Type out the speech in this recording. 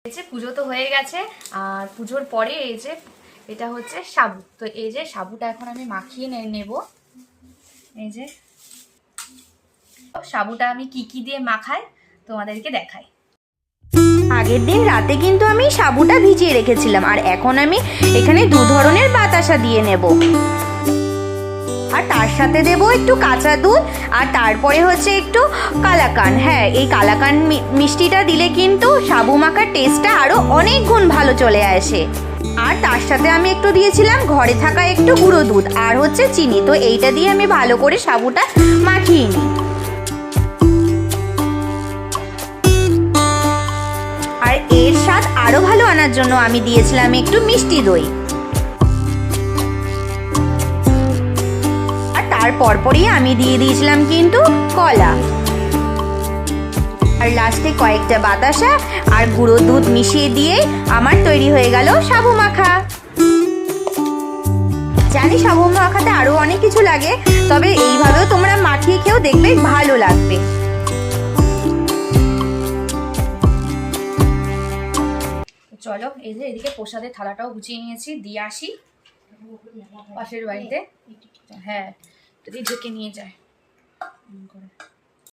এই যে পুজো তো হয়ে গেছে, আর পুজোর পরে এই যে এটা হচ্ছে সাবু। তো এই যে সাবুটা এখন আমি মাখিয়ে নেব। এই যে সাবুটা আমি কি দিয়ে মাখাই তোমাদেরকে দেখাই। আগের দিন রাতে কিন্তু আমি সাবুটা ভিজিয়ে রেখেছিলাম, আর এখন আমি এখানে দু ধরনের বাতাসা দিয়ে নেব, আর তার সাথে দেব একটু কাঁচা দুধ, আর তারপরে হচ্ছে একটু কালাকান। হ্যাঁ, এই কালাকান মিষ্টিটা দিলে কিন্তু সাবু মাখার টেস্টটা আরো অনেক গুণ ভালো চলে আসে। আর তার সাথে আমি একটু দিয়েছিলাম ঘরে থাকা একটু গুঁড়ো দুধ আর হচ্ছে চিনি। তো এইটা দিয়ে আমি ভালো করে সাবুটা মাখিয়ে নিই। আর এর স্বাদ আরো ভালো আনার জন্য আমি দিয়েছিলাম একটু মিষ্টি দই। আর তার পরপরই আমি দিয়ে দিয়েছিলাম কিন্তু কলা, আর লাস্টে কয়েকটা বাতাসা আর গুঁড়ো দুধ মিশিয়ে দিয়ে আমার তৈরি হয়ে গেল সাবু মাখা। জানি সাবু মাখাতে আরো অনেক কিছু লাগে, তবে এইভাবেও তোমরা মাখিয়ে খেয়েও দেখবে ভালো লাগবে। চলো এই যে এদিকে প্রসাদের থালাটাও গুছিয়ে নিয়েছি, দিয়ে আসি পাশের বাড়িতে। হ্যাঁ, যদি ঢেকে নিয়ে যায়।